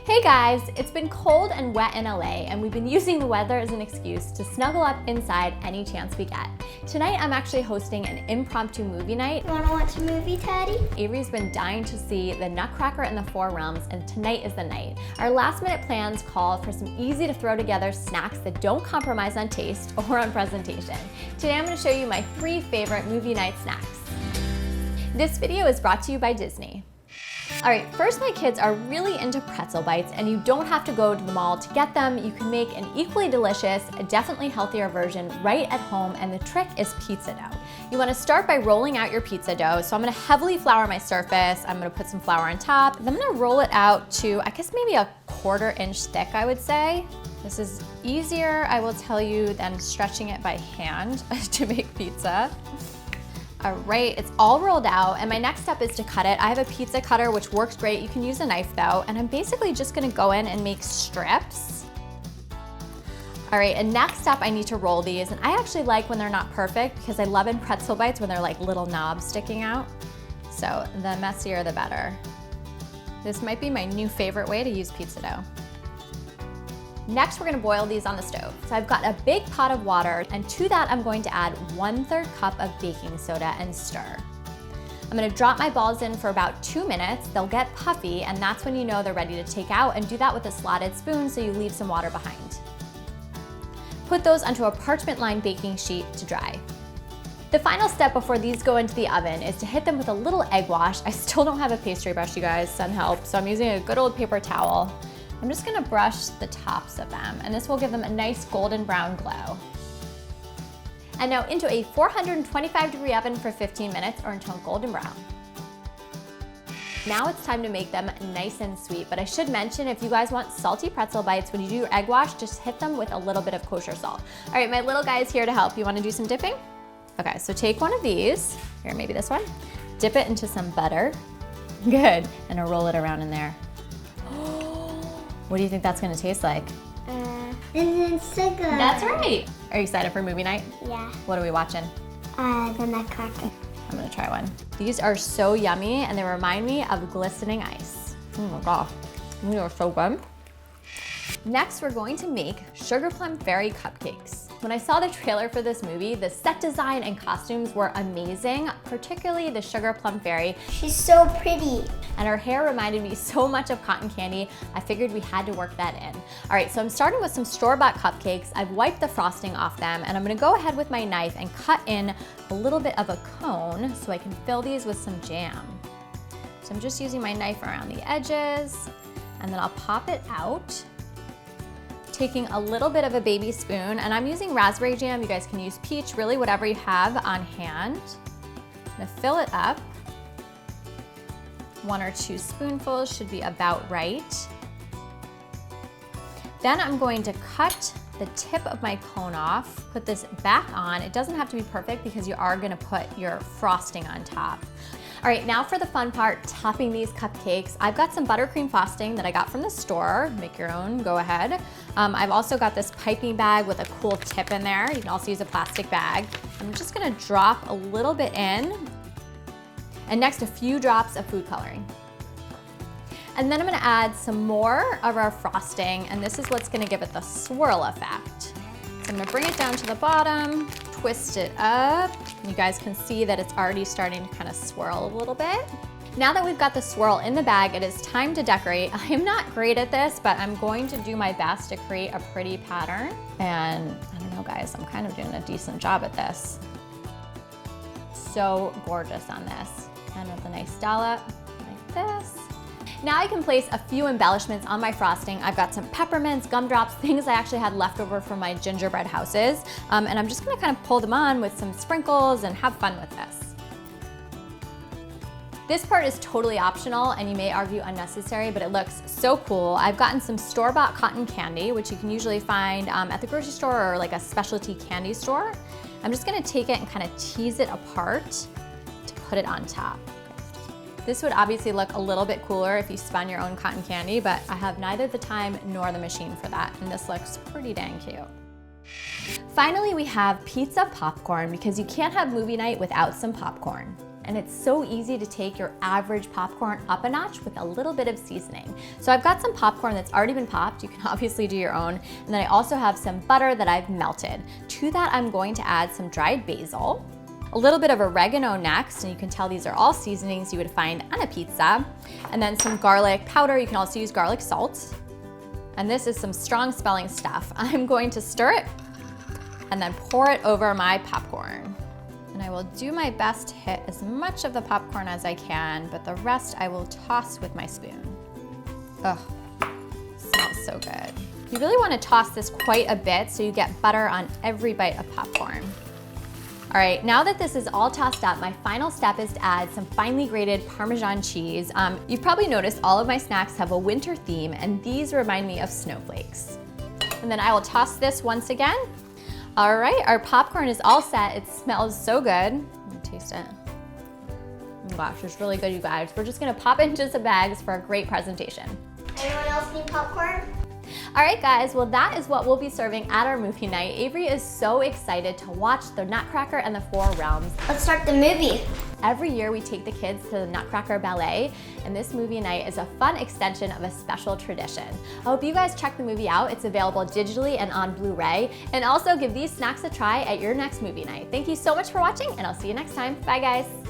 Hey guys, it's been cold and wet in LA and we've been using the weather as an excuse to snuggle up inside any chance we get. Tonight I'm actually hosting an impromptu movie night. You wanna watch a movie, Teddy? Avery's been dying to see The Nutcracker and the Four Realms and tonight is the night. Our last minute plans call for some easy to throw together snacks that don't compromise on taste or on presentation. Today I'm gonna show you my 3 favorite movie night snacks. This video is brought to you by Disney. All right, first my kids are really into pretzel bites and you don't have to go to the mall to get them. You can make an equally delicious, definitely healthier version right at home and the trick is pizza dough. You wanna start by rolling out your pizza dough. So I'm gonna heavily flour my surface. I'm gonna put some flour on top. Then I'm gonna roll it out to, I guess maybe a 1/4 inch thick, I would say. This is easier, I will tell you, than stretching it by hand to make pizza. All right, it's all rolled out and my next step is to cut it. I have a pizza cutter which works great. You can use a knife though, and I'm basically just gonna go in and make strips. All right, and next up I need to roll these, and I actually like when they're not perfect because I love in pretzel bites when they're like little knobs sticking out. So the messier the better. This might be my new favorite way to use pizza dough. Next, we're gonna boil these on the stove. So I've got a big pot of water, and to that I'm going to add 1/3 cup of baking soda and stir. I'm gonna drop my balls in for about 2 minutes. They'll get puffy, and that's when you know they're ready to take out, and do that with a slotted spoon so you leave some water behind. Put those onto a parchment-lined baking sheet to dry. The final step before these go into the oven is to hit them with a little egg wash. I still don't have a pastry brush, you guys, send help, so I'm using a good old paper towel. I'm just gonna brush the tops of them, and this will give them a nice golden brown glow. And now into a 425-degree oven for 15 minutes or until golden brown. Now it's time to make them nice and sweet, but I should mention if you guys want salty pretzel bites, when you do your egg wash, just hit them with a little bit of kosher salt. All right, my little guy is here to help. You wanna do some dipping? Okay, so take one of these, here, maybe this one, dip it into some butter. Good, and I'll roll it around in there. What do you think that's gonna taste like? It's so good. That's right. Are you excited for movie night? Yeah. What are we watching? The Nutcracker. I'm gonna try one. These are so yummy and they remind me of glistening ice. Oh my gosh, these are so good. Next, we're going to make sugar plum fairy cupcakes. When I saw the trailer for this movie, the set design and costumes were amazing, particularly the sugar plum fairy. She's so pretty. And her hair reminded me so much of cotton candy, I figured we had to work that in. All right, so I'm starting with some store-bought cupcakes. I've wiped the frosting off them, and I'm gonna go ahead with my knife and cut in a little bit of a cone so I can fill these with some jam. So I'm just using my knife around the edges, and then I'll pop it out. Taking a little bit of a baby spoon, and I'm using raspberry jam. You guys can use peach, really whatever you have on hand. I'm gonna fill it up. 1 or 2 spoonfuls should be about right. Then I'm going to cut the tip of my cone off, put this back on. It doesn't have to be perfect because you are gonna put your frosting on top. All right, now for the fun part, topping these cupcakes. I've got some buttercream frosting that I got from the store. Make your own, go ahead. I've also got this piping bag with a cool tip in there. You can also use a plastic bag. I'm just gonna drop a little bit in, and next a few drops of food coloring. And then I'm gonna add some more of our frosting, and this is what's gonna give it the swirl effect. So I'm gonna bring it down to the bottom, twist it up. You guys can see that it's already starting to kind of swirl a little bit. Now that we've got the swirl in the bag, it is time to decorate. I am not great at this, but I'm going to do my best to create a pretty pattern. And I don't know guys, I'm kind of doing a decent job at this. So gorgeous on this. And with a nice dollop like this. Now I can place a few embellishments on my frosting. I've got some peppermints, gumdrops, things I actually had left over from my gingerbread houses. And I'm just gonna kind of pull them on with some sprinkles and have fun with this. This part is totally optional and you may argue unnecessary, but it looks so cool. I've gotten some store-bought cotton candy, which you can usually find at the grocery store or like a specialty candy store. I'm just gonna take it and kind of tease it apart to put it on top. This would obviously look a little bit cooler if you spun your own cotton candy, but I have neither the time nor the machine for that, and this looks pretty dang cute. Finally, we have pizza popcorn because you can't have movie night without some popcorn. and it's so easy to take your average popcorn up a notch with a little bit of seasoning. So I've got some popcorn that's already been popped. You can obviously do your own. And then I also have some butter that I've melted. To that, I'm going to add some dried basil, a little bit of oregano next, and you can tell these are all seasonings you would find on a pizza. And then some garlic powder. You can also use garlic salt. And this is some strong smelling stuff. I'm going to stir it and then pour it over my popcorn. And I will do my best to hit as much of the popcorn as I can, but the rest I will toss with my spoon. Ugh, smells so good. You really want to toss this quite a bit so you get butter on every bite of popcorn. All right, now that this is all tossed up, my final step is to add some finely grated Parmesan cheese. You've probably noticed all of my snacks have a winter theme, and these remind me of snowflakes. And then I will toss this once again. All right, our popcorn is all set. It smells so good. Let me taste it. Oh gosh, it's really good, you guys. We're just gonna pop it into some bags for a great presentation. Anyone else need popcorn? All right, guys, well, that is what we'll be serving at our movie night. Avery is so excited to watch The Nutcracker and the Four Realms. Let's start the movie. Every year we take the kids to the Nutcracker Ballet, and this movie night is a fun extension of a special tradition. I hope you guys check the movie out. It's available digitally and on Blu-ray, and also give these snacks a try at your next movie night. Thank you so much for watching, and I'll see you next time. Bye, guys.